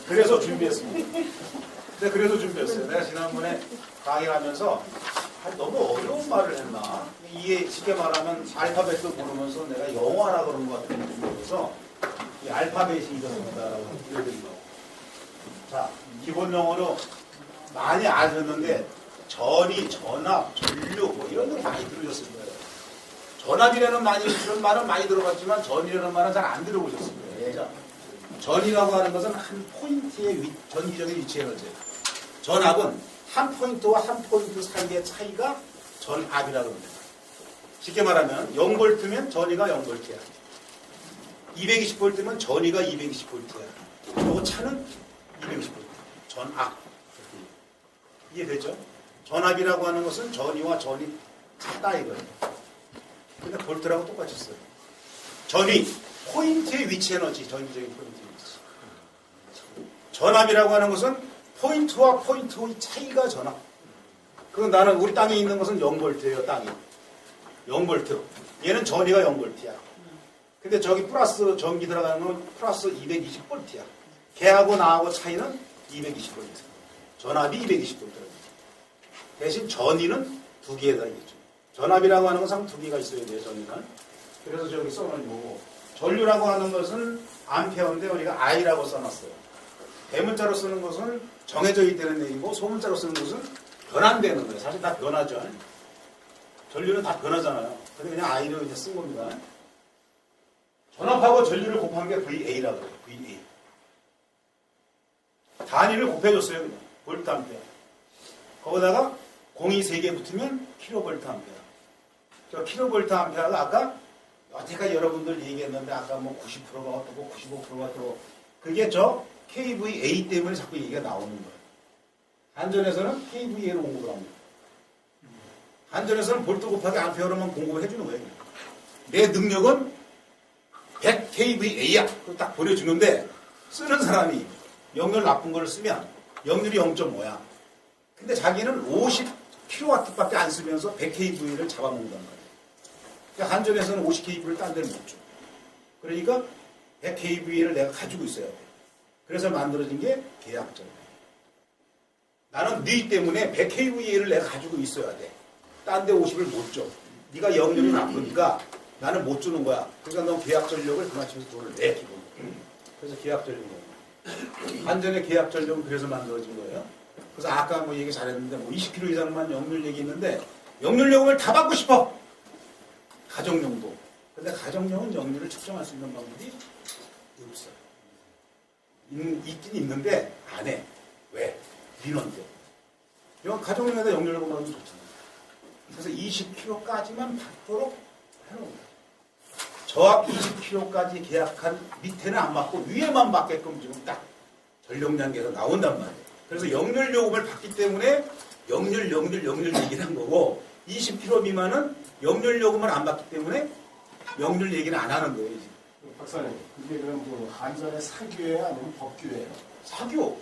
그래서 준비했습니다. 근데 그래서 준비했어요. 내가 지난번에 강의를 하면서 너무 어려운 말을 했나? 이게 쉽게 말하면 알파벳도 모르면서 내가 영어하라 그런 것 같은 느낌이어서 이 알파벳이 이렇습니다라고 보여드린 거. 자, 기본 용어로 많이 아셨는데 전이, 전압, 전류 뭐 이런 거 많이 들으셨을 거예요. 전압이라는 말은 많이 들어봤지만 전이라는 말은 잘 안 들어보셨을 거예요. 자, 전이라고 하는 것은 한 포인트의 전기적인 위치에너지. 전압은 한 포인트와 한 포인트 사이의 차이가 전압이라고 합니다. 쉽게 말하면 0V면 전이가 0V야. 220V면 전이가 220V야. 그리고 차는 220V. 전압. 이해되죠? 전압이라고 하는 것은 전이와 전이 차다 이거예요. 근데 볼트라고 똑같이 써요. 전이 포인트의 위치 에너지, 전기적인 포인트의 위치. 전압이라고 하는 것은 포인트와 포인트의 차이가 전압. 그럼 나는 우리 땅에 있는 것은 0V예요, 땅이. 0V. 얘는 전이가 0V야. 근데 저기 플러스 전기 들어가는 건 플러스 220V야. 걔하고 나하고 차이는 220V. 전압이 220V. 대신 전이는 두 개에다 있죠. 전압이라고 하는 것은 두 개가 있어야 돼요, 전이는. 그래서 저기 써놓은 거고. 전류라고 하는 것은 암페어인데 우리가 I라고 써놨어요. 대문자로 쓰는 것은 정해져 있다는 얘기고 소문자로 쓰는 것은 변환되는 거예요. 사실 다 변하죠. 전류는 다 변하잖아요. 근데 그냥 I로 이제 쓴 겁니다. 전압하고 전류를 곱한 게 VA라고 해요. VA. 단위를 곱해줬어요. 그냥. 볼트 암페어. 거기다가 공이 3개 붙으면 킬로볼트 암페어. 저 킬로볼트 암페어가 아까 여태까지 여러분들 얘기했는데 아까 뭐 90%가 어떻고 95%가 어떻고 그게 저 KVA 때문에 자꾸 얘기가 나오는 거예요. 한전에서는 KVA로 공급을 합니다. 한전에서는 볼트 곱하기 암페어로만 공급을 해주는 거예요. 내 능력은 100 KVA야. 그걸 딱 보내주는데 쓰는 사람이 역률 나쁜 걸 쓰면 역률이 0.5야. 근데 자기는 50kW밖에 안 쓰면서 100 kV를 잡아먹는단 말이에요. 그러니까 한전에서는 50 kV를 딴 데는 못 줘. 그러니까 100 kV를 내가 가지고 있어야 돼. 그래서 만들어진 게 계약전. 나는 네 때문에 100 kV를 내가 가지고 있어야 돼. 딴 데 50을 못 줘. 네가 역률이 나쁘니까 나는 못 주는 거야. 그러니까 넌 계약 전력을 그만치면서 돈을 내, 기본. 그래서 계약 전력인 거예요. 한전의 계약 전력은 그래서 만들어진 거예요. 그래서 아까 뭐 얘기 잘했는데 뭐 20kg 이상만 역률 얘기했는데 역률요금을 다 받고 싶어. 가정용도. 근데 가정용은 역률을 측정할 수 있는 방법이 없어요. 있긴 있는데 안 해. 왜? 민원대. 이건 가정용에다 역률요금 받으면 좋잖아요. 그래서 20kg까지만 받도록 해놓은 거예요. 저압 20kg까지 계약한 밑에는 안 받고 위에만 받게끔 지금 딱 전력량계에서 나온단 말이에요. 그래서 역률 요금을 받기 때문에 역률 얘기를 한 거고 20kg 미만은 역률 요금을 안 받기 때문에 역률 얘기는 안 하는 거예요. 이제. 박사님, 그게 그럼 그 한전의 사규예요? 아니면 법규예요? 사규.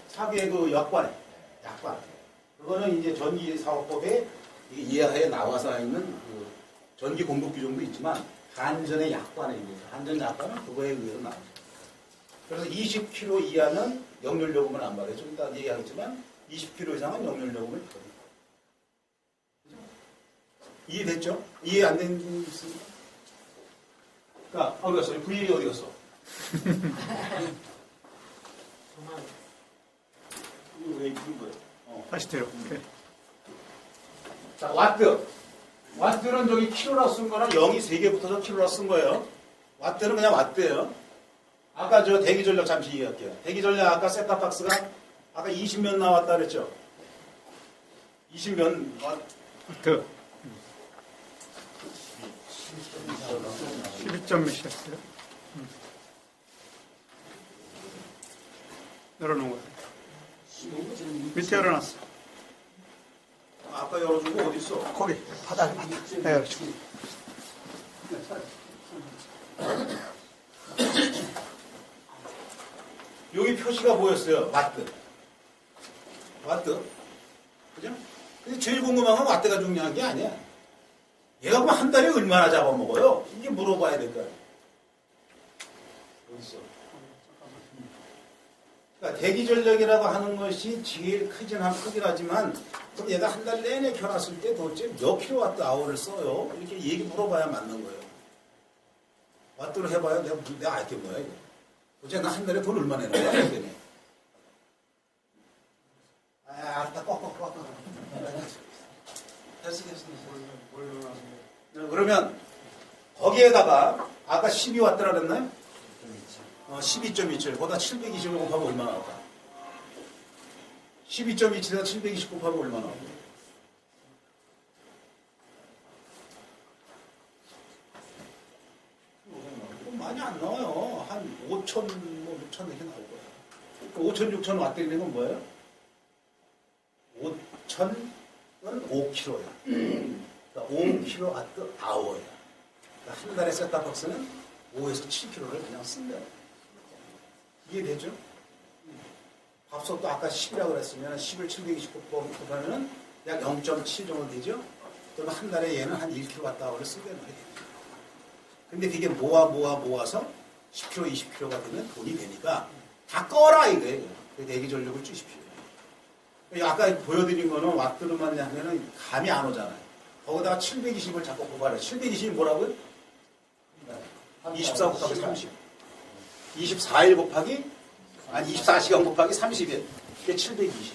사규의 그 약관. 그거는 이제 전기사업법에 이하에 나와서 있는 그 전기 공급 규정도 있지만 한전의 약관에 있는 한전 약관은 그거에 의해서 나오죠. 그래서 20kg 이하는 역률 요금을 안 받아요. 좀 이따 얘기하겠지만 20kg 이상은 역률 요금을 받아요. 이해됐죠? 이해 안 된 분 있습니까? 그러니까 어디 갔어? VA 어디 갔어? 이거 왜 입은 거예요? 다시 데려올게. 자, 와트. 와트는 저기 킬로라 쓴 거는 0이 3개 붙어서 킬로라 쓴 거예요. 와트는 그냥 와트예요. 아까 저 대기전력 잠시 얘기할게요. 대기전력 아까 셋탑박스가 아까 20면 나왔다 그랬죠? 20면 와트. 12점 몇이었어요? 열어놓은 거야. 밑에 열어놨어. 아까 열어준 거 어디 있어? 거기 바닥에 내가 열어주고. 여기 표시가 보였어요. 와트. 그죠? 근데 제일 궁금한 건 와트가 중요한 게 아니야. 얘가 그럼 한 달에 얼마나 잡아먹어요? 이게 물어봐야 될 거야. 어디 있어? 그러니까 대기 전력이라고 하는 것이 제일 크긴 하지만 그럼 얘가 한 달 내내 켜놨을 때 도대체 몇 킬로와트 아워를 써요? 이렇게 얘기 물어봐야 맞는 거예요. 와트로 해봐요. 내가 알게 뭐야 이거. 도대체 나 한 달에 돈 얼마 내는 거야? 그랬더니 알았다 꽉꽉꽉 됐어. 그러면 거기에다가 아까 12와트라 그랬나요? 12.27 보다 720을 곱하면 얼마 나올까? 12.27에다 720 곱하면 얼마 나올까? 많이 안 나와요. 한 5천, 6천 이렇게 나올 거야. 5천, 6천 와트 되는 건 뭐예요? 5천은 5kg야. 그러니까 5kW 아워야. 그러니까 한 달에 셋탑박스는 5에서 7kg를 그냥 쓴다. 이해되죠? 밥솥도 아까 10이라고 그랬으면 10을 720 곱하면 약 0.7 정도 되죠? 그러면 한 달에 얘는 한 1kWh를 쓴다는 말이에요. 근데 그게 모아서 10kg, 20kg가 되면 돈이 되니까 다 꺼라 이거예요. 대기 전력을 주십시오. 아까 보여드린 거는 와트로만 하면은 감이 안 오잖아요. 거기다가 720을 자꾸 곱하래. 720이 뭐라고요? 24 곱하기 30. 24일 곱하기, 24시간 곱하기 30일. 그게 720.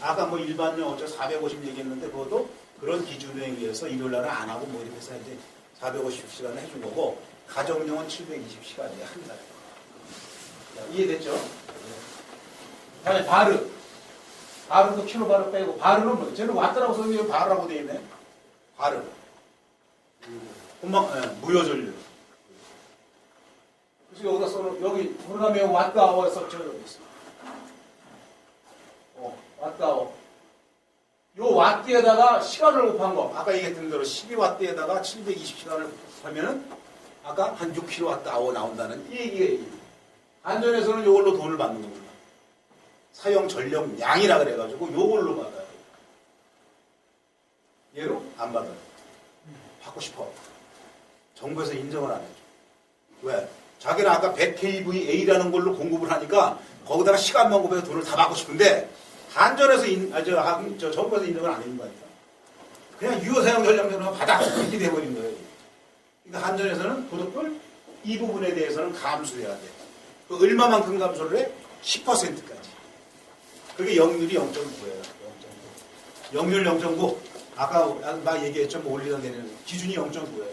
아까 뭐 일반용 어쩌 450 얘기했는데 그것도 그런 기준에 의해서 일요일 날은 안 하고 뭐 이렇게 해서 이제 450시간을 해준 거고, 가정용은 720시간이에요, 한 달에. 이해됐죠? 다음에 바르. 바르도 킬로바르 빼고, 바르는 뭐예요? 쟤는 왔다라고 써있는데 바르라고 되어 있네. 바르. 금방, 무효전류. 그래서 여기다 써놓은, 여기, 그 다음에 왔다 아워에서 저 여기 있어. 왔다 아워. 요 와트에다가 시간을 곱한 거. 아까 얘기했던 대로 12와트에다가 720시간을 곱하면은 아까 한 6kW 아워 나온다는 이 얘기예요. 한전에서는 이걸로 돈을 받는 겁니다. 사용 전력량이라 그래가지고 요걸로 받아요. 얘로 안 받아요. 받고 싶어. 정부에서 인정을 안 해줘. 왜? 자기는 아까 100kVA라는 걸로 공급을 하니까 거기다가 시간만 곱해서 돈을 다 받고 싶은데 한전에서 정부에서 인정을 안 해준 거니까 그냥 유효사용 전력료만 받아 이렇게 돼버린 거예요. 그러니까 한전에서는 도덕불 이 부분에 대해서는 감수해야 돼. 그 얼마만큼 감소를 해? 10%까지. 그게 역률이 0.9예요. 0.9. 역률 0.9. 아까 나 얘기했죠. 뭐 올리다 내리는 기준이 0.9예요.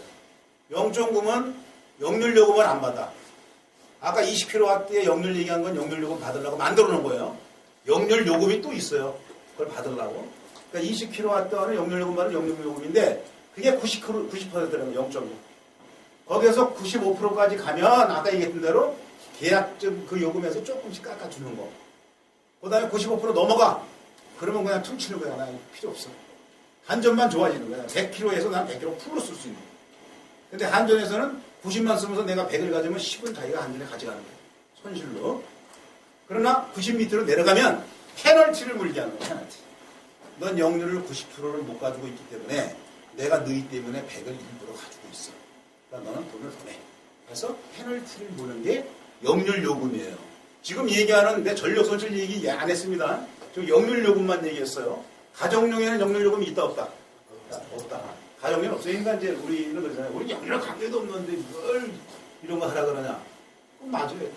0.9면 역률 요금을 안 받아. 아까 20kW의 역률 얘기한 건 역률 요금 받으려고 만들어 놓은 거예요. 역률 요금이 또 있어요. 그걸 받으려고. 그러니까 20kW는 역률 요금 받은 역률 요금인데 그게 90%라는 0.9. 거기에서 95%까지 가면 아까 얘기했던 대로 계약금 그 요금에서 조금씩 깎아주는 거. 그 다음에 95% 넘어가. 그러면 그냥 퉁치는 거야. 나 필요 없어. 한전만 좋아지는 거야. 100kg에서 난 100kg 풀로 쓸 수 있는 거야. 근데 한전에서는 90만 쓰면서 내가 100을 가지면 10은 자기가 한전에 가져가는 거야. 손실로. 그러나 90 밑으로 내려가면 페널티를 물게 하는 거야. 페널티. 넌 역률을 90%를 못 가지고 있기 때문에 내가 너희 때문에 100을 일부러 가지고 있어. 그러니까 너는 돈을 더 내. 그래서 페널티를 무는 게 역률 요금이에요. 지금 얘기하는 내 전력 손실 얘기 안 했습니다. 지금 역률 요금만 얘기했어요. 가정용에는 역률 요금이 있다 없다? 없다. 가정용 없어요. 그러니까 이제 우리는 그러잖아요. 우리 역률 관계도 없는데 뭘 이런 거 하라 그러냐? 그럼 맞아요.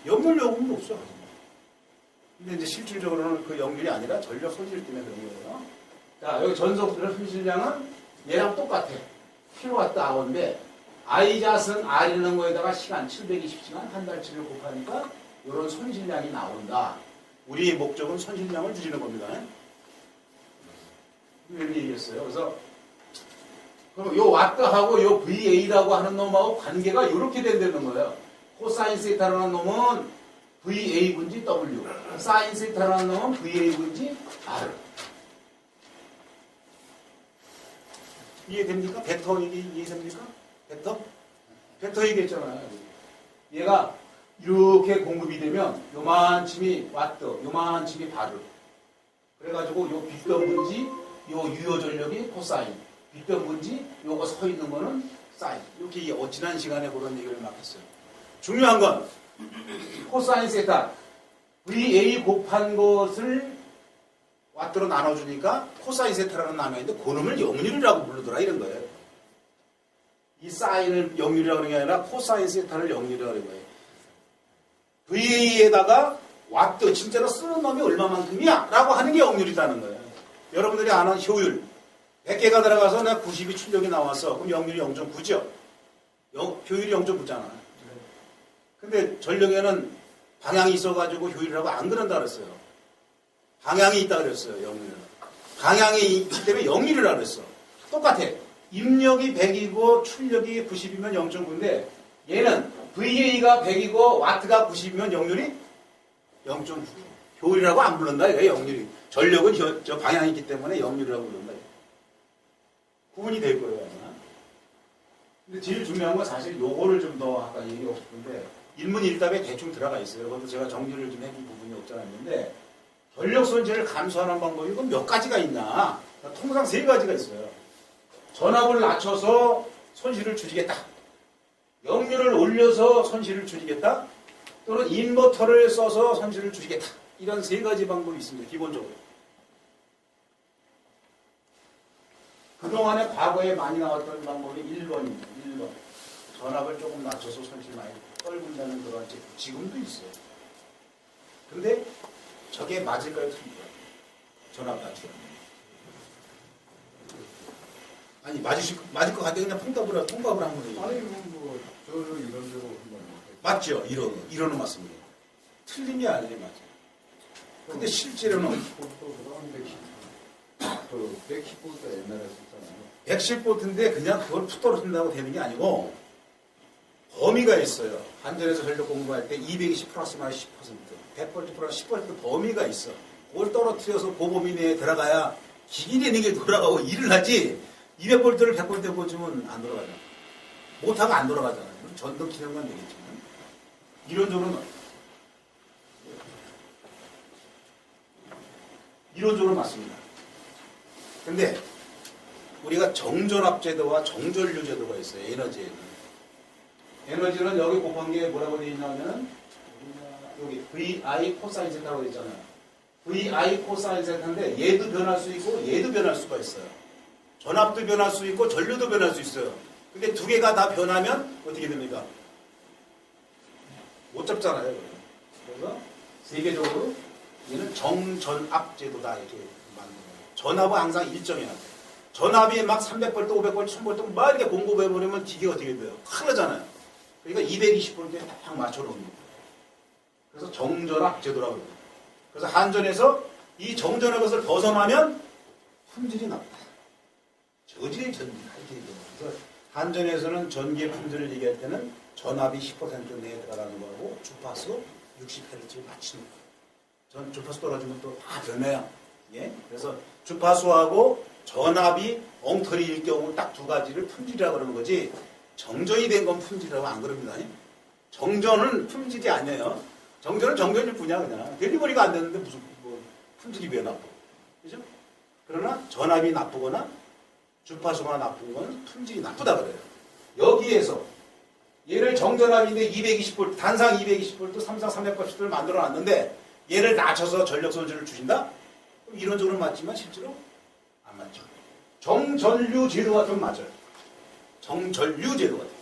역률 요금은 없어. 근데 이제 실질적으로는 그 역률이 아니라 전력 손실 때문에 그런 거예요. 자, 여기 전속 손실량은 얘랑 똑같아. 킬로와트 아워인데 I잣은 R이라는 거에다가 시간 720시간 한 달치를 곱하니까 이런 손실량이 나온다. 우리의 목적은 손실량을 줄이는 겁니다. 이렇게 얘기했어요. 그래서 그럼 요 와트하고 요 VA라고 하는 놈하고 관계가 이렇게 된다는 거예요. 코사인 세타라는 놈은 VA 분지 W, 사인 세타라는 놈은 VA 분지 R. 이해됩니까? 벡터 이해됩니까? 벡터 얘기했잖아요. 얘가 이렇게 공급이 되면 요만침이 와트, 요만침이 바르. 그래가지고 요 빗변 분지, 요 유효 전력이 코사인, 빗변 분지, 요거 서 있는 거는 사인. 이렇게 지난 시간에 그런 얘기를 막 했어요. 중요한 건 코사인 세타. VA 곱한 것을 와트로 나눠주니까 코사인 세타라는 나눠있는데 그놈을 역률이라고 부르더라 이런 거예요. 이 사인을 역률이라고 하는 게 아니라 코사인 세타를 역률이라고 하는 거예요. VA에다가 와트 진짜로 쓰는 놈이 얼마만큼이야? 라고 하는 게 역률이라는 거예요. 여러분들이 아는 효율 100개가 들어가서 내가 90이 출력이 나왔어. 그럼 역률이 0.9죠. 효율이 0.9잖아. 근데 전력에는 방향이 있어가지고 효율이라고 안 그런다 그랬어요. 방향이 있다 그랬어요. 역률은. 방향이 있기 때문에 역률이라고 그랬어. 똑같아. 입력이 100이고 출력이 90이면 0.9인데 얘는 VA가 100이고 와트가 90이면 역률이 0.9. 효율이라고 안 부른다. 이거 역률이. 전력은 저 방향이 있기 때문에 역률이라고 부른다. 구분이 될 거예요. 아마. 근데 제일 중요한 건 사실 요거를 좀 더 아까 얘기하고 싶은데 일문일답에 대충 들어가 있어요. 그것도 제가 정리를 좀 해준 부분이 없지 않았는데 전력 손실을 감소하는 방법이 그럼 몇 가지가 있나? 통상 3가지가 있어요. 전압을 낮춰서 손실을 줄이겠다. 역률을 올려서 손실을 줄이겠다. 또는 인버터를 써서 손실을 줄이겠다. 이런 3가지 방법이 있습니다. 기본적으로. 그동안에 과거에 많이 나왔던 방법이 1번입니다. 1번. 전압을 조금 낮춰서 손실 많이 떨군다는 그런 지금도 있어요. 근데 저게 맞을까요? 틀릴까요? 전압 낮추는. 아니 맞을 것 같아. 그냥 통답을 한 거예요. 아니 뭐 저는 이런 대로 한번 맞죠? 이론은 맞습니다. 틀린 게 아니에요. 맞죠. 근데 실제로는 그 110볼트 옛날에 썼잖아요. 110볼트인데 그냥 그걸 푹 떨어진다고 되는 게 아니고 범위가 있어요. 한전에서 전력 공부할 때 220 플러스 마이너스 10%, 100볼트 플러스 10% 범위가 있어. 그걸 떨어뜨려서 그 범위 내에 들어가야 기기라는 게 돌아가고 일을 하지 200볼트를 100볼트에 꽂으면 안 돌아가잖아. 모터가 안 돌아가잖아요. 전동 기능만 되겠지만 이론적으로 맞습니다. 근데 우리가 정전압 제도와 정전류 제도가 있어요. 에너지에는. 에너지는 여기 곱한 게 뭐라고 되어 있냐면은 여기 VI 코사인 세타라고 되어 있잖아요. VI 코사인 세타인데 얘도 변할 수 있고 얘도 변할 수가 있어요. 전압도 변할 수 있고 전류도 변할 수 있어요. 근데 두 개가 다 변하면 어떻게 됩니까? 못 잡잖아요. 그래서 세계적으로 얘는 정전압 제도다 이렇게 만든 거예요. 전압은 항상 일정해야 돼요. 전압이 막 300볼트, 500볼트, 1000볼트 막 이렇게 공급해버리면 기계가 어떻게 돼요? 큰일 나잖아요. 그러니까 220볼트에 딱 맞춰놓는 거예요. 그래서 정전압 제도라고 해요. 그래서 한전에서 이 정전의 것을 벗어나면 품질이 나쁘다. 저질의 전기 이렇게 얘기해요. 그래서 한전에서는 전기의 품질을 얘기할 때는 전압이 10% 내에 들어가는 거하고 주파수 60Hz를 맞추는 거예요. 전 주파수 떨어지면 또 다 변해요. 예? 그래서 주파수하고 전압이 엉터리일 경우 딱 2가지를 품질이라고 그러는 거지 정전이 된 건 품질이라고 안 그럽니다. 정전은 품질이 아니에요. 정전은 정전일 뿐이야 그냥. 델리버리가 안 되는데 무슨 뭐 품질이 왜 나빠. 그죠? 그러나 전압이 나쁘거나 주파수가 나쁜 건 품질이 나쁘다 그래요. 여기에서 얘를 정전압인데 220V, 단상 220V, 삼상 380V를 만들어 놨는데 얘를 낮춰서 전력 손실을 주신다? 그럼 이론적으로는 맞지만 실제로 안 맞죠. 정전류 제도 같으면 맞아요. 정전류 제도 같아요.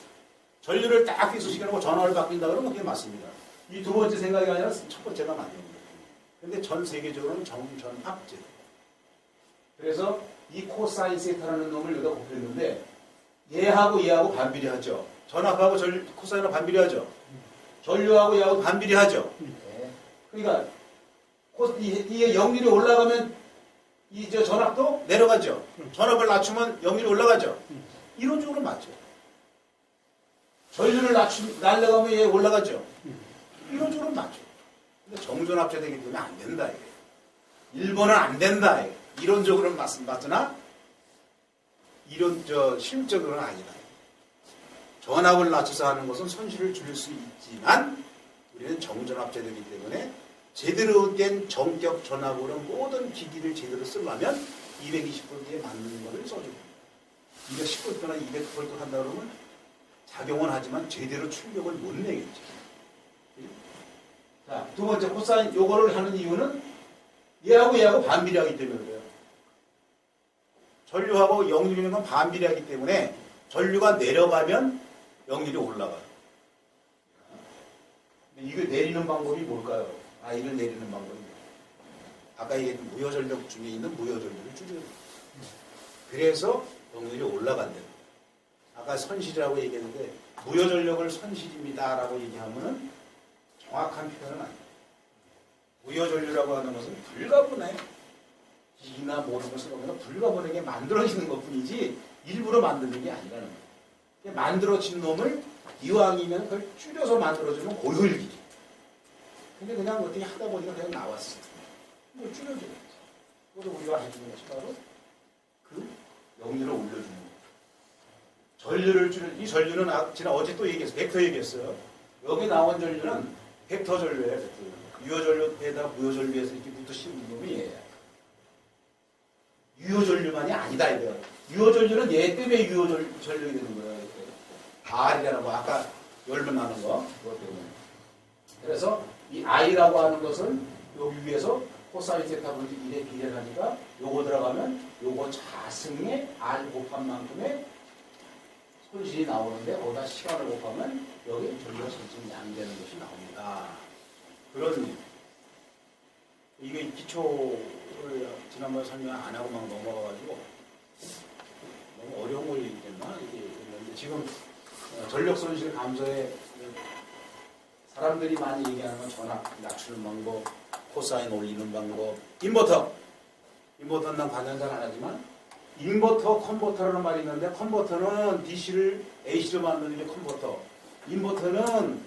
전류를 딱 휘소시켜놓고 전압을 바뀐다 그러면 그게 맞습니다. 이 2번째 생각이 아니라 첫 번째가 맞는 거예요. 근데 전 세계적으로는 정전압 제도. 그래서 이 코사인 세타라는 놈을 여기다 곱했는데 얘하고 반비례하죠. 전압하고 코사인하고 반비례하죠. 전류하고 얘하고 반비례하죠. 그러니까 이 역률이 올라가면 이 전압도 내려가죠. 전압을 낮추면 역률이 올라가죠. 이론적으로 맞죠. 전류를 날려가면 얘 올라가죠. 이론적으로 맞죠. 근데 정전압제 되기 때문에 안 된다. 이게. 1번은 안 된다. 이게. 이론적으로는 맞으나 실질적으로는 아니다. 전압을 낮춰서 하는 것은 손실을 줄일 수 있지만 우리는 정전압제되기 때문에 제대로 된 정격 전압으로 모든 기기를 제대로 쓰려면 220V에 맞는 것을 써줍니다. 210V나 200V 한다 그러면 작용은 하지만 제대로 출력을 못 내겠죠. 자, 두 번째 코사인 요거를 하는 이유는 얘하고 반비례하기 때문에 그래요. 전류하고 역률이는 건 반비례하기 때문에 전류가 내려가면 역률이 올라가요. 이거 내리는 방법이 뭘까요? 이걸 내리는 방법이 아까 얘기했던 무효전력 중에 있는 무효전력을 줄여요. 그래서 역률이 올라간대요. 아까 선실이라고 얘기했는데 무효전력을 선실입니다라고 얘기하면은 정확한 표현은 아니에요. 무효전류라고 하는 것은 불가분해. 기나 모든 것을 보면 불가분하게 만들어지는 것뿐이지 일부러 만드는 게 아니라는 거예요. 만들어진 놈을 이왕이면 그걸 줄여서 만들어주면 고효율이지. 근데 그냥 어떻게 하다 보니까 그냥 나왔어. 뭐 줄여줘야지. 그것도 우리가 해주는 것이 바로 그 역률을 올려주는 거예요. 전류를 줄여, 이 전류는 지난 어제 또 얘기했어요. 벡터 얘기했어요. 여기 나온 전류는 벡터 전류예요. 벡터 전류. 유효전류에다 무효전류에서 이렇게 붙어 씌우는 놈이 얘예요. 유효전류만이 아니다 이거예요. 유효전류는 얘 때문에 유효전류가 되는 거예요. R이라는 거 아까 열면 나는 거 그것 때문에. 그래서 이 I라고 하는 것은 여기 위에서 코사인 세타 분지 1에 비례하니까 요거 들어가면 요거 자승의 R 곱한 만큼의 손실이 나오는데 거기다 시간을 곱하면 여기 전류가 전체 양되는 것이 나옵니다. 그런 이게 기초를 지난번에 설명 안 하고 막 넘어가가지고 너무 어려운 걸 얘기했나 이게 했는데 지금 전력 손실 감소에 사람들이 많이 얘기하는 건 전압 낮추는 방법, 코사인 올리는 방법, 인버터는 난 관련 잘 안 하지만 인버터, 컨버터라는 말이 있는데 컨버터는 DC를 AC로 만드는 게 컨버터, 인버터는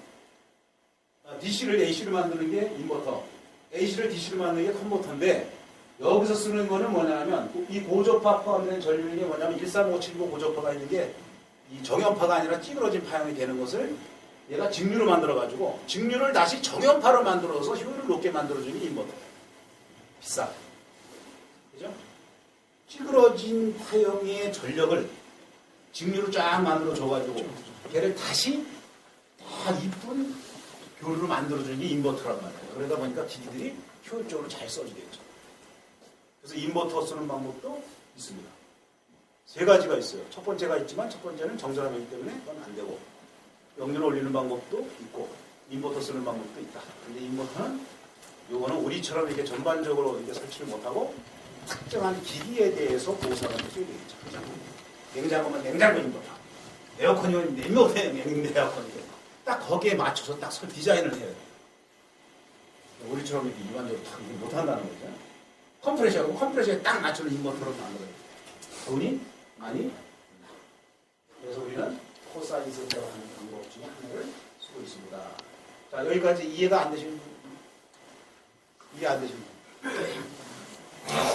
DC를 AC로 만드는 게 인버터, AC를 DC로 만드는 게 컨버터인데 여기서 쓰는 거는 뭐냐면 이 고저파 포함된 전류인 게 뭐냐면 13579 고저파가 있는 게 이 정연파가 아니라 찌그러진 파형이 되는 것을 얘가 직류로 만들어가지고 직류를 다시 정연파로 만들어서 효율을 높게 만들어주는 게 인버터. 비싸. 그죠? 찌그러진 파형의 전력을 직류로 쫙 만들어줘가지고 걔를 다시 다 이쁜 교류로 만들어주는 게 인버터란 말이에요. 그러다 보니까 기기들이 효율적으로 잘 써지겠죠. 그래서 인버터 쓰는 방법도 있습니다. 세 가지가 있어요. 첫 번째가 있지만 첫 번째는 정전함이기 때문에 그건 안 되고 역률을 올리는 방법도 있고 인버터 쓰는 방법도 있다. 근데 인버터는 요거는 우리처럼 이렇게 전반적으로 이렇게 설치를 못하고 특정한 기기에 대해서 보호사가 필요해 되겠죠. 냉장고면 냉장고 인버터, 에어컨이면 에어컨이에요. 딱 거기에 맞춰서 딱 디자인을 해야 돼요. 우리처럼 이렇게 일반적으로 딱 못한다는 거죠. 컴프레셔에 딱 맞추는 인버터로 만들어요. 돈이 많이. 그래서 우리는 코사인 세타로 하는 방법 중에 하나를 쓰고 있습니다. 자, 여기까지 이해가 안 되시는 분? 이해 안 되시는 분?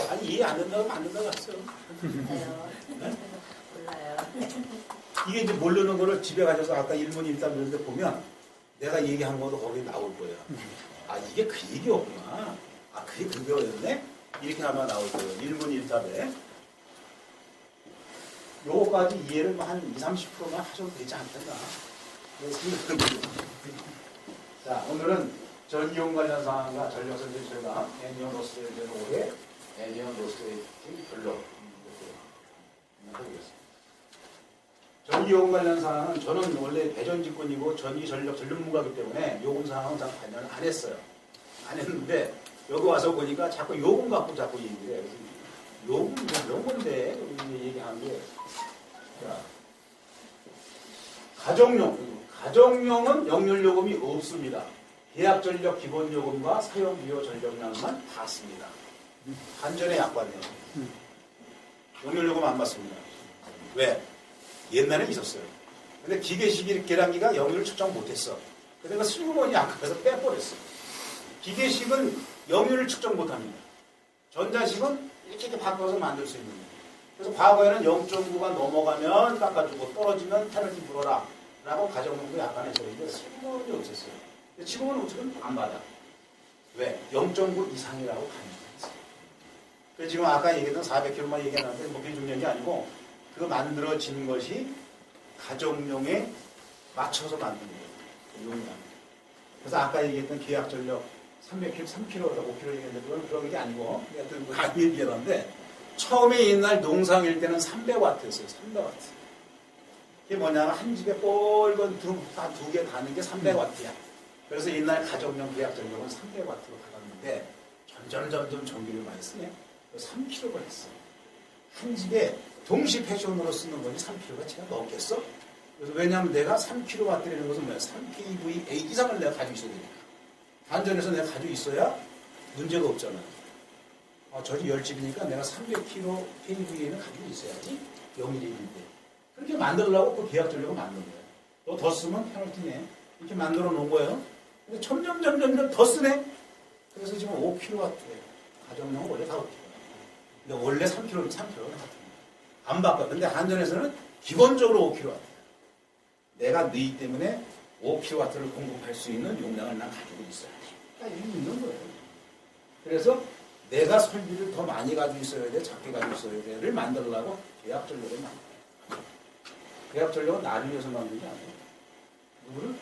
아니, 이해 안 된다고 하면 안 된다고 했어요. 몰라요. 네? 몰라요. 이게 이제 모르는 거를 집에 가셔서 아까 1문 1답 이런 데 보면 내가 얘기한 것도 거기 나올 거예요. 이게 그 얘기였구나. 그게 그거였네? 이렇게 하면 나올 거예요. 1문 1답에. 요거까지 이해를 한 20, 30%만 하셔도 되지 않겠나. 자, 오늘은 전이용 관련 사항과 전력 선질 절감, 애니언 로스웨이 5회, 애니언 로스웨이 별로 하겠습니다. 전기요금 관련 사항은 저는 원래 대전직군이고 전기 전력 전문가이기 때문에 요금 사항은 잘 관여를 안 했어요. 안 했는데 여기 와서 보니까 자꾸 요금 갖고 자꾸 얘기를 해요. 요금 뭐 이런 건데 얘기하는 게 자, 가정용은 역률요금이 없습니다. 계약전력 기본요금과 사용비용 전력량만 받습니다. 한전의 약관이에요. 역률요금 안 받습니다. 왜? 옛날에 있었어요. 근데 기계식 계량기가 역률을 측정 못했어. 그러니까 슬그머니 약관에서 빼버렸어. 기계식은 역률을 측정 못합니다. 전자식은 이렇게 바꿔서 만들 수 있는 거예요. 그래서 과거에는 0.9가 넘어가면 깎아주고 떨어지면 페널티 물어라 라고 가정용도 약간 했었는데 슬그머니 없었어요. 근데 지금은 어쨌든 안 받아. 왜? 0.9 이상이라고 가능했어요. 그래서 지금 아까 얘기했던 400kg만 얘기했는데 뭐 그게 중요한 게 아니고 그 만들어진 것이 가정용에 맞춰서 만든 거예요. 용량. 그래서 아까 얘기했던 계약 전력 300kg, 3kg, 5kg 얘기했는데 그건 그런 게 아니고 하여튼 아니에 비하는데 처음에 옛날 농상일 때는 300W였어요. 300W. 이게 뭐냐면 한 집에 뻘건 두 개 다는 게 300W야. 그래서 옛날 가정용 계약 전력은 300W로 가봤는데 점점 전기를 많이 쓰네. 3kg를 했어. 한 집에 동시 패션으로 쓰는 거지 3kg가 제가 넘겠어? 그래서 왜냐하면 내가 3kW라는 것은 뭐야? 3kVA 이상을 내가 가지고 있어야 되니까. 단전에서 내가 가지고 있어야 문제가 없잖아. 저기 10집이니까 내가 300kVA는 가지고 있어야지. 0일인데. 그렇게 만들려고 그 계약 전력을 만든 거야. 너 더 쓰면 페널티네. 이렇게 만들어 놓은 거예요. 근데 점점 더 쓰네. 그래서 지금 5kW예요. 가정용은 원래 다 5kW. 근데 원래 3kW는 3kW가 안 바꿔. 근데 한전에서는 기본적으로 5kW. 내가 너희 때문에 5kW를 공급할 수 있는 용량을 난 가지고 있어야 돼. 그러니까 이게 있는 거예요. 그래서 내가 설비를 더 많이 가지고 있어야 돼, 작게 가지고 있어야 돼를 만들려고 계약 전력을 만들어요. 계약 전력은 나를 위해서 만든 게 아니에요.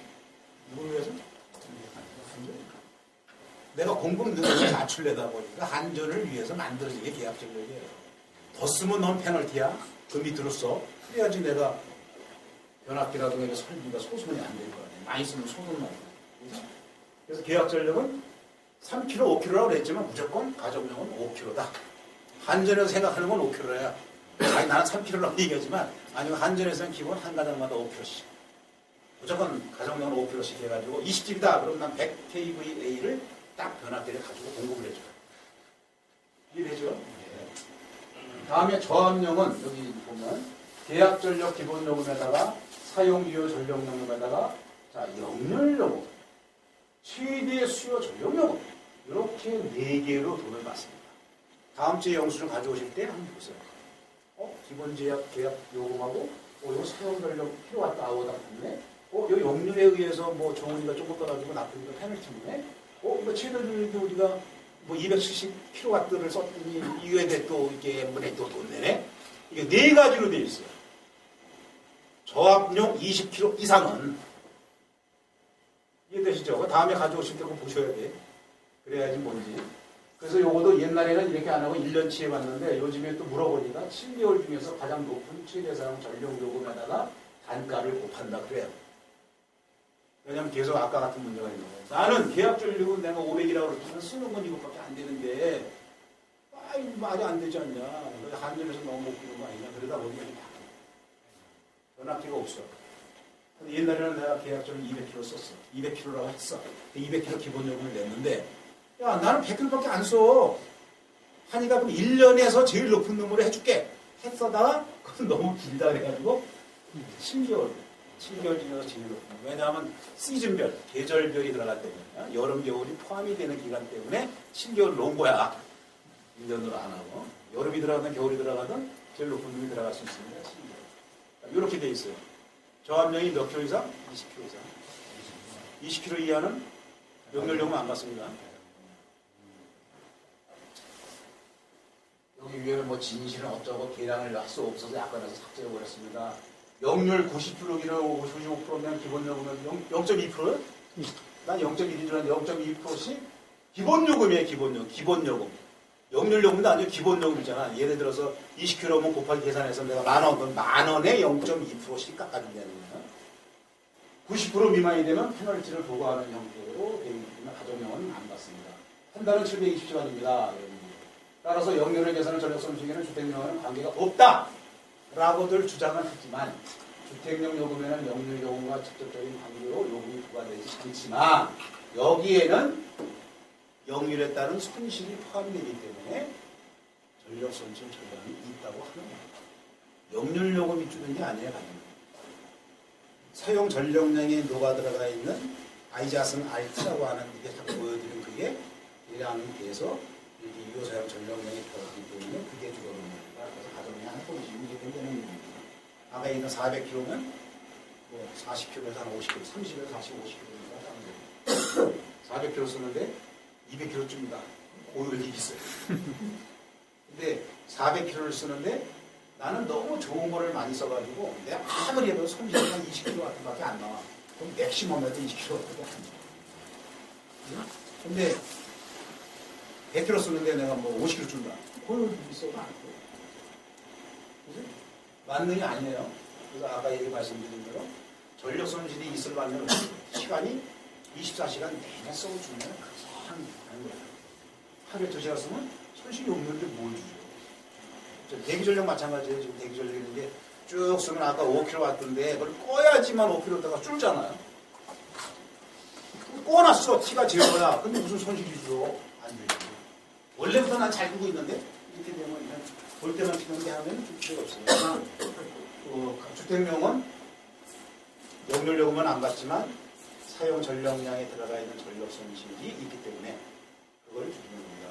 누구를 위해서? 한전. 내가 공급 능력을 낮추려다 보니까 한전을 위해서 만들어진 게 계약 전력이에요. 더 쓰면 넌 페널티야. 그 밑으로 써. 그래야지 내가 변압기라든가 설비가 소손이 안 될 거 아니에요. 많이 쓰면 소손 나고. 그래서 계약 전력은 3kg, 5kg라고 그랬지만 무조건 가정용은 5kg다. 한전에서 생각하는 건 5kg야. 아니 나는 3kg라고 얘기하지만 아니면 한전에서는 기본 한 가정마다 5kg씩. 무조건 가정용은 5kg씩 해가지고 20집이다. 그럼 난 100kVA를 딱 변압기를 가지고 공급을 해줘요. 이해되죠? 네. 다음에 저압용은 여기 보면 계약 전력 기본 요금에다가 사용기호 전력 요금에다가 자 역률요금, 최대 수요 전력 요금 이렇게 4개로 돈을 받습니다. 다음 주에 영수증 가져오실 때 한번 보세요. 기본 계약 요금하고 이거 사용 전력 킬로와트 아워다 붙네. 여기 역률에 의해서 뭐 정원이가 조금 떠가지고 나쁘니까 페널티네. 이거 최대율도 우리가 뭐 270kW를 썼더니 이외에 또 이게 M분의 또 돈 내네. 이게 4가지로 되어 있어요. 저압용 20kg 이상은 이해되시죠? 다음에 가져오실 때 그거 보셔야 돼. 그래야지 뭔지. 그래서 요것도 옛날에는 이렇게 안 하고 1년치에 봤는데 요즘에 또 물어보니까 7개월 중에서 가장 높은 최대사용 전력요금에다가 단가를 곱한다 그래요. 왜냐면 계속 아까 같은 문제가 있는 거예요. 나는 계약 전력은 내가 500이라고 그러면 쓰는 건 이것밖에 안 되는데 이거 말이 안 되지 않냐. 한전에서 너무 못 끼는 거 아니냐. 그러다 보니까 변압기가 없어. 근데 옛날에는 내가 계약 전력 200kg 썼어. 200kg라고 했어. 200kg 기본 요금을 냈는데 야 나는 100kg밖에 안 써. 하니까 그럼 1년에서 제일 높은 놈으로 해줄게. 했어다가 그건 너무 길다 그래가지고 7개월 지나서 제일 높은 놈. 왜냐하면 시즌별, 계절별이 들어갈 때문에 여름, 겨울이 포함이 되는 기간 때문에 7개월 놓은 거야. 1년으로 안 하고. 여름이 들어가든 겨울이 들어가든 제일 높은 놈이 들어갈 수 있습니다. 7개월. 이렇게 돼 있어요. 저압량이 몇 킬로 이상? 20kg 이상. 20kg 이하는 역률요금 안 받습니다. 여기 위에는 뭐 진실은 어쩌고 계량을 할 수 없어서 약관에서 삭제해버렸습니다. 역률 90%기를 55%면 기본요금은 0.2%요? 난 0.1인 줄 알았는데 0.2%씩 기본요금이에요. 기본요금. 역률요금도 아니고 기본요금이잖아. 예를 들어서 20kg면 곱하기 계산해서 내가 10,000원, 그럼 10,000원에 0.2%씩 깎아준다는 거야. 90% 미만이 되면 페널티를 부과하는 형태로 되어 있는 가정용은 안 받습니다. 한 달은 720시간입니다. 따라서 역률의 계산을 전력성 중에는 주택용과는 관계가 없다! 라고들 주장을 하지만 주택용 요금에는 역률 요금과 직접적인 관계로 요금이 부과되지 않지만 여기에는 역률에 따른 손실이 포함되기 때문에 전력 손실 절감이 있다고 하는 겁니다. 역률 요금이 주는 게 아니에요. 사용 전력량에 녹아 들어가 있는 아이자슨 알트라고 하는 이게 자꾸 보여드리는 그게 계량이 돼서 이렇게 유효 사용 전력량이 들어가기 때문에 그게 주거는 겁니다. 그래서 가정량 한 번씩 이게 되는 겁니다. 아까 있는 400kg면 뭐 40kg에서 한 50kg, 30에서 40, 50kg니까 400kg 쓰는데 200kg쯤이다. 고율이 있어요. 근데 400kg를 쓰는데 나는 너무 좋은 거를 많이 써가지고 내가 아무리 해도 손실이 한 20kg 같은 밖에 안 나와. 그럼 맥시멈에도 20kg 밖에 안 나와. 근데 100kg 쓰는데 내가 뭐 50kg 준다. 그건 있어도 안 돼. 그지? 만능이 아니에요. 그래서 아까 얘기 말씀드린 대로 전력 손실이 있을 반면 시간이 24시간 내내 써주면 그냥 하는 거예요. 하루에 2시간 쓰면 손실이 없는데 뭘 주죠? 대기전력 마찬가지예요. 지금 대기전력 있는 게 쭉 쓰면 아까 5kg 왔던데 그걸 꺼야지만 5kg다가 줄잖아요. 꺼놨어. 티가 제일 거야. 근데 무슨 손실이 죠? 안 되죠. 원래부터 난 잘 끄고 있는데 이렇게 되면 그냥 볼 때만 피는데 하면 줄 필요가 없어요. 주택용은 용률요금은 안 받지만 사용 전력량에 들어가 있는 전력 손실이 있기 때문에 그걸 줄이는 겁니다.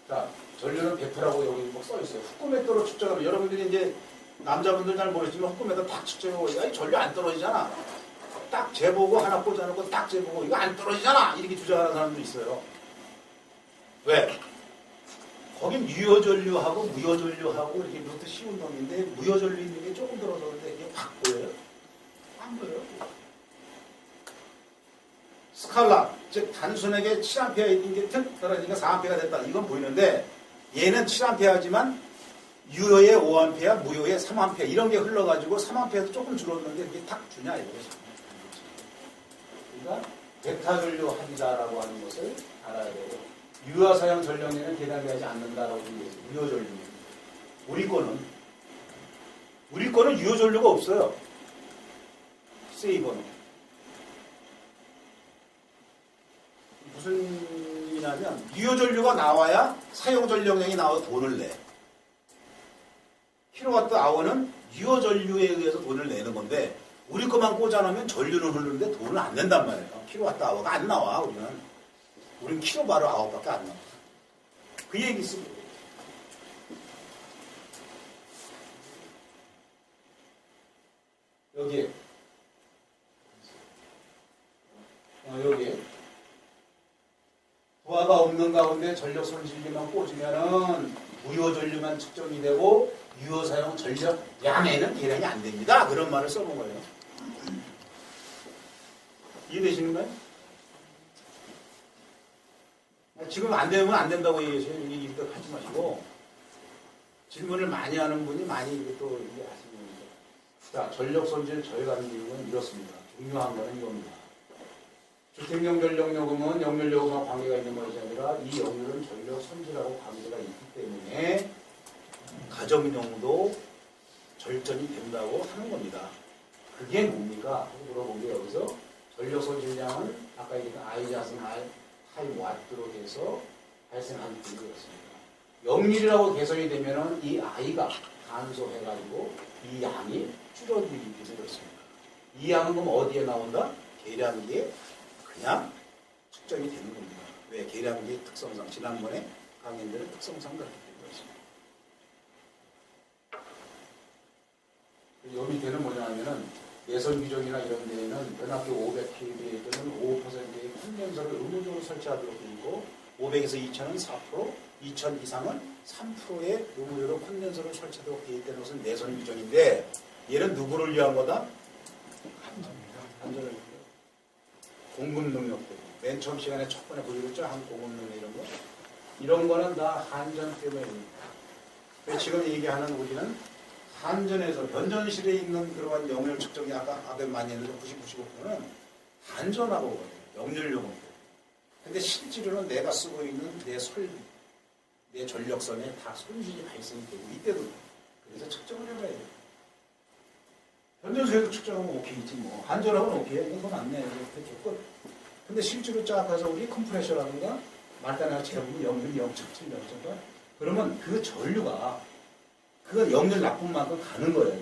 자, 전류는 100%라고 여기 뭐 써있어요. 흑금액도로 측정하면 여러분들이 이제 남자분들 잘 모르지만 흑금액도 딱 측정하고 야, 이 전류 안 떨어지잖아. 딱 재보고 하나 꽂아놓고 딱 재보고 이거 안 떨어지잖아. 이렇게 주장하는 사람도 있어요. 왜? 거긴 유효전류하고 무효전류하고 이렇게 이것도 쉬운 놈인데 무효전류 있는 게 조금 떨어졌는데 이게 확 보여요? 안 보여요. 스칼라, 즉 단순하게 7A 있는 게 툭 떨어지니까 4A가 됐다. 이건 보이는데 얘는 7A지만 유효에 5A, 무효에 3A 이런 게 흘러가지고 3A도 조금 줄었는데 이게 탁 주냐 이거죠. 그러니까 베타전류 합이다라고 하는 것을 알아야 되고 유효사용 전력량은 계산되지 않는다라고 얘기해요. 유효전류. 우리 거는 유효전류가 없어요. 세이버는. 무슨 일이냐면 유효전류가 나와야 사용전력량이 나와서 돈을 내. 킬로와트 아워는 유효전류에 의해서 돈을 내는 건데 우리 것만 꽂아놓으면 전류는 흐르는데 돈을 안 낸단 말이에요. 킬로와트 아워가 안 나와 우리는. 우리는 킬로바로 아워밖에 안 나와. 그 얘기 있습니다. 여기에 여기 부하가 없는 가운데 전력 손실비만 꽂으면은 무효 전류만 측정이 되고 유효 사용 전력 양에는 계량이 안 됩니다. 그런 말을 써본 거예요. 이해되시는가요? 지금 안 되면 안 된다고 얘기해서 얘기도 하지 마시고 질문을 많이 하는 분이 많이 또 얘기하시는 겁니다. 자, 전력 손실 절감 비용은 이렇습니다. 중요한 거는 이겁니다. 주택용 전력요금은 역률요금과 관계가 있는 것이 아니라 이 역률은 전력 손실하고 관계가 있기 때문에 가정용도 절전이 된다고 하는 겁니다. 그게 뭡니까? 하고 물어본 게 여기서 전력 손실량은 아까 얘기했던 I자승 타임 와트로 해서 발생하는 비율이었습니다. 역률이라고 개선이 되면은 이 I가 감소해가지고 이 양이 줄어들기 때문이었습니다. 이 양은 그럼 어디에 나온다? 계량기에 그냥 측정이 되는 겁니다. 왜? 계량기의 특성상 지난번에 강연들은 특성상 그렇게 된 것입니다. 요 밑에는 뭐냐면은 예선 규정이나 이런 데에는 변압기 500kV에 또는 5%의 콘덴서를 의무적으로 설치하도록 되어 있고 500에서 2000은 4%, 2000 이상은 3%의 의무적으로 콘덴서를 설치하도록 되어 있다는 것은 내선 규정인데 얘는 누구를 위한 거다? 안전을 위한 공급 능력 때문에 맨 처음 시간에 첫 번에 보여줬죠? 한 공급 능력 이런 거 이런 거는 다 한전 때문입니다. 지금 얘기하는 우리는 한전에서 변전실에 있는 그러한 역률 측정이 아까 많이 했는데 90~95%는 한전하고 거든요. 역률용은. 근데 실제로는 내가 쓰고 있는 내 전력선에 다 손실이 발생이 되고 이때도 그래서 측정을 해봐야 돼요. 변전실에도 측정하면 오케이지 뭐. 한전하고는 오케이. 이건 맞네. 이렇게 됐고. 근데 실제로 쫙 가서 우리 컴프레셔라든가 말단이나 재보면 역률 0.7, 0.8 그러면 그 전류가 그건 역률 나쁜 만큼 가는 거예요.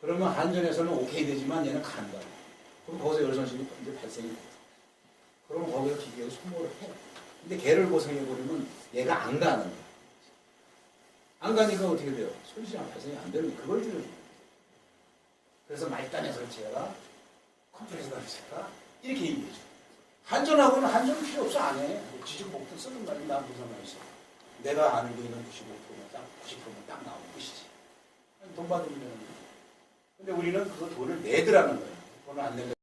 그러면 한전에서는 오케이 되지만 얘는 간다. 그럼 거기서 열선실이 이제 발생이 돼. 그러면 거기서 기계에 소모를 해. 근데 걔를 고생해버리면 얘가 안 가는 거야. 안 가니까 어떻게 돼요? 손실이 발생이 안 되는 거야. 그걸 줄여줘. 그래서 말단에 설치해라. 컴프레서 설치해라. 이렇게 얘기해줘. 한전하고는 한전은 필요 없어. 안 해. 지지목도 쓰는 말이 나 무슨 말이지. 내가 알고 있는 95%면 딱 90%면 딱 나오는 것이지. 돈 받으면 되는 거야. 근데 우리는 그 돈을 내더라는 거예요. 돈을 안 내려.